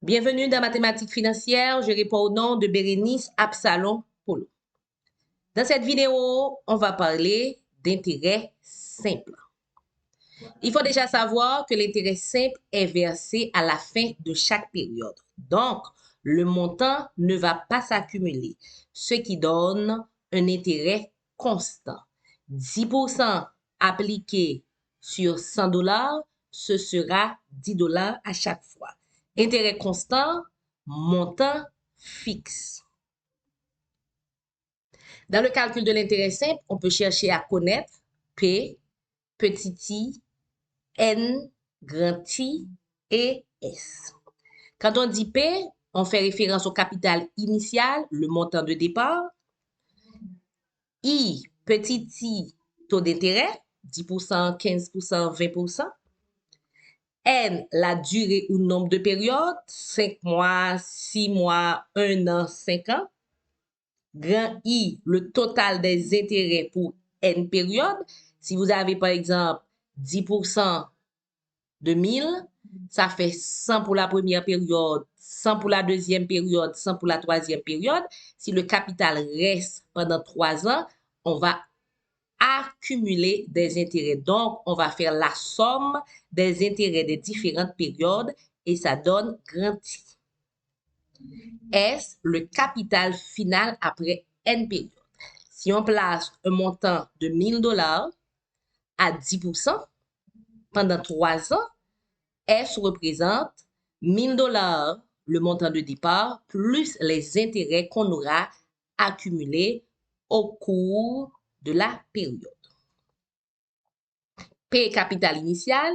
Bienvenue dans Mathématiques financières. Je réponds au nom de Bérénice Absalom Polo. Dans cette vidéo, on va parler d'intérêt simple. Il faut déjà savoir que l'intérêt simple est versé à la fin de chaque période. Donc, le montant ne va pas s'accumuler, ce qui donne un intérêt constant. 10% appliqué sur 100 $, ce sera 10 $ à chaque fois. Intérêt constant, montant fixe. Dans le calcul de l'intérêt simple, on peut chercher à connaître P, petit i, N, grand I et S. Quand on dit P, on fait référence au capital initial, le montant de départ. I, petit i, taux d'intérêt, 10%, 15%, 20%. N, la durée ou nombre de périodes, 5 mois, 6 mois, 1 an, 5 ans. Grand I, le total des intérêts pour N périodes. Si vous avez par exemple 10% de 1000, ça fait 100 pour la première période, 100 pour la deuxième période, 100 pour la troisième période. Si le capital reste pendant 3 ans, on va accumuler des intérêts. Donc, on va faire la somme des intérêts des différentes périodes et ça donne grand I. S, le capital final après N périodes. Si on place un montant de 1000 $ à 10% pendant 3 ans, S représente 1000 $, le montant de départ, plus les intérêts qu'on aura accumulés au cours de la période. P, capital initial,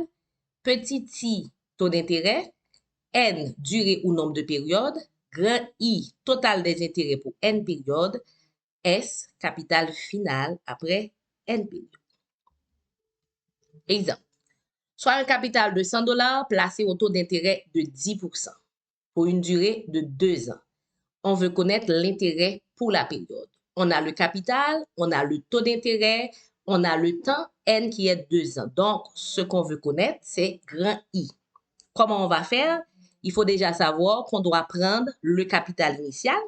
petit i, taux d'intérêt, N, durée ou nombre de périodes, grand I, total des intérêts pour N périodes, S, capital final après N périodes. Exemple. Soit un capital de 100 $ placé au taux d'intérêt de 10% pour une durée de 2 ans. On veut connaître l'intérêt pour la période. On a le capital, on a le taux d'intérêt, on a le temps N qui est 2 ans. Donc, ce qu'on veut connaître, c'est grand I. Comment on va faire? Il faut déjà savoir qu'on doit prendre le capital initial.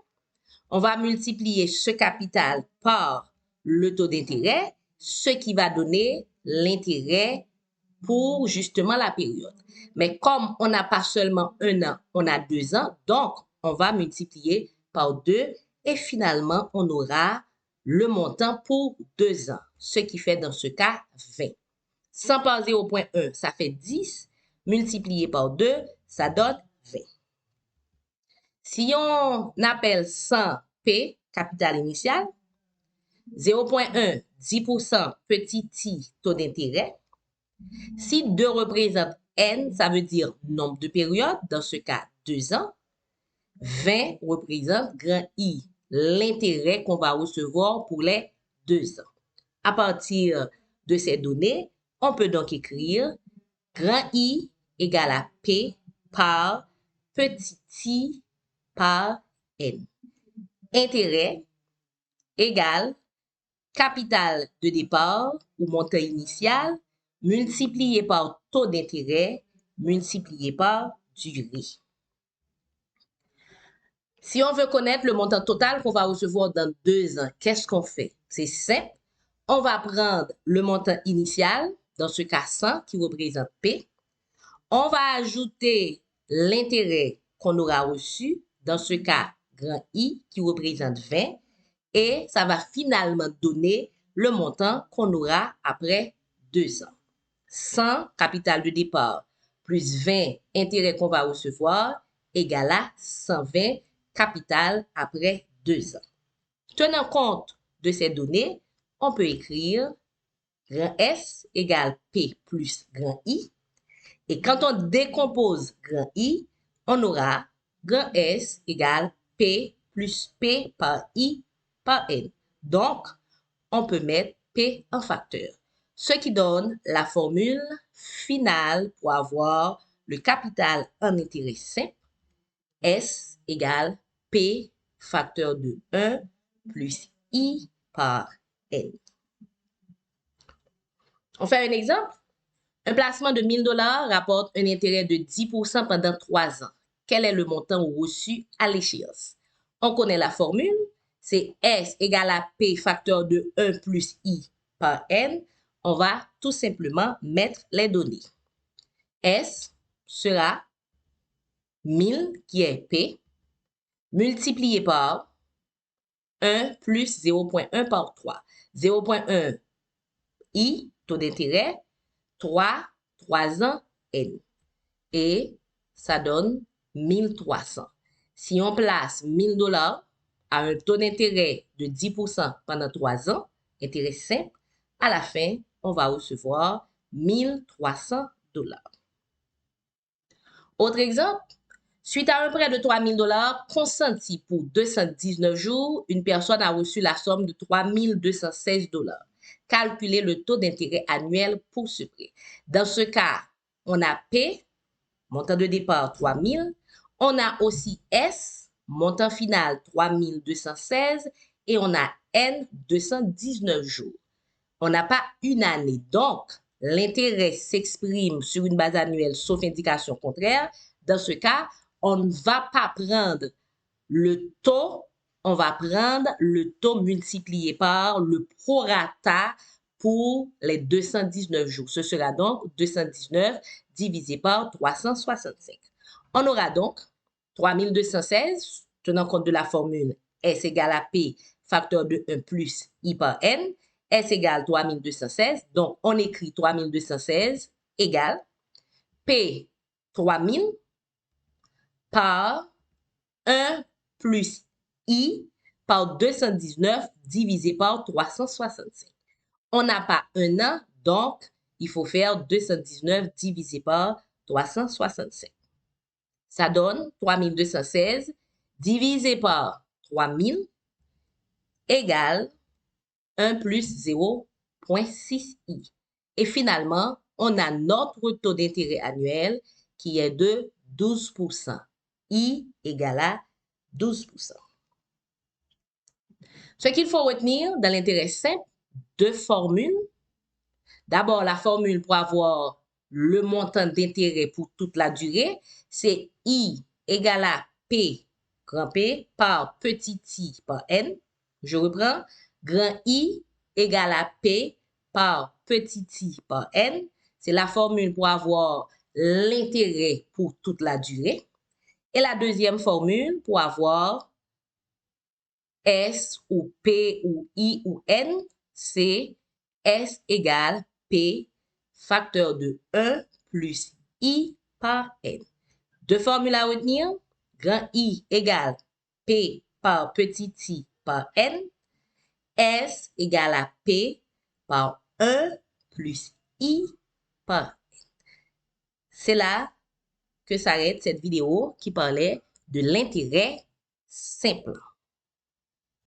On va multiplier ce capital par le taux d'intérêt, ce qui va donner l'intérêt pour justement la période. Mais comme on n'a pas seulement 1 an, on a 2 ans, donc on va multiplier par 2 et finalement on aura le montant pour 2 ans, ce qui fait dans ce cas 20. 100 par 0,1, ça fait 10, multiplié par 2, ça donne 20. Si on appelle 100 P, capital initial, 0,1, 10%, petit i, taux d'intérêt. Si 2 représente N, ça veut dire nombre de périodes, dans ce cas 2 ans. 20 représente grand I, l'intérêt qu'on va recevoir pour les 2 ans. À partir de ces données, on peut donc écrire grand I égale à P par petit i par N. Intérêt égale capital de départ ou montant initial multiplié par taux d'intérêt multiplié par durée. Si on veut connaître le montant total qu'on va recevoir dans 2 ans, qu'est-ce qu'on fait? C'est simple. On va prendre le montant initial, dans ce cas 100 qui représente P. On va ajouter l'intérêt qu'on aura reçu, dans ce cas grand I qui représente 20. Et ça va finalement donner le montant qu'on aura après 2 ans. 100 capital de départ plus 20 intérêt qu'on va recevoir égale à 120 capital après 2 ans. Tenant compte de ces données, on peut écrire grand S égale P plus grand I. Et quand on décompose grand I, on aura grand S égale P plus P par I par N. Donc, on peut mettre P en facteur, ce qui donne la formule finale pour avoir le capital en intérêt simple. S égale P facteur de 1 plus I par N. On fait un exemple. Un placement de 1000 $ rapporte un intérêt de 10% pendant 3 ans. quel est le montant reçu à l'échéance. On connaît la formule, c'est S égale à P facteur de 1 plus I par N. On va tout simplement mettre les données. S sera 1000 qui est P multiplié par 1 plus 0,1 par 3. 0,1 I, taux d'intérêt, 3 ans, N. Et ça donne 1300. Si on place 1000 $ à un taux d'intérêt de 10% pendant 3 ans, intérêt simple, à la fin, on va recevoir 1300 $. Autre exemple, suite à un prêt de 3000 $ consenti pour 219 jours, une personne a reçu la somme de 3216 $. Calculez le taux d'intérêt annuel pour ce prêt. Dans ce cas, on a P, montant de départ 3000. On a aussi S, montant final 3216. Et on a N, 219 jours. On n'a pas une année. Donc, l'intérêt s'exprime sur une base annuelle sauf indication contraire. Dans ce cas, on ne va pas prendre le taux, on va prendre le taux multiplié par le prorata pour les 219 jours. Ce sera donc 219 divisé par 365. On aura donc 3216, tenant compte de la formule S égale à P, facteur de 1 plus I par N. S égale 3216. Donc, on écrit 3216 égale P 3000 par 1 plus I par 219 divisé par 365. On n'a pas un an, donc il faut faire 219 divisé par 365. Ça donne 3216 divisé par 3000 égale 1 plus 0,6i. Et finalement, on a notre taux d'intérêt annuel qui est de 12%. I égale à 12%. Ce qu'il faut retenir dans l'intérêt simple, deux formules. D'abord, la formule pour avoir le montant d'intérêt pour toute la durée, c'est I égale à P, grand P, par petit I par N. Je reprends, grand I égale à P par petit I par N. C'est la formule pour avoir l'intérêt pour toute la durée. Et la deuxième formule pour avoir S ou P ou I ou N, c'est S égale P facteur de 1 plus I par N. Deux formules à retenir. Grand I égale P par petit I par N. S égale à P par 1 plus I par N. C'est là que s'arrête cette vidéo qui parlait de l'intérêt simple.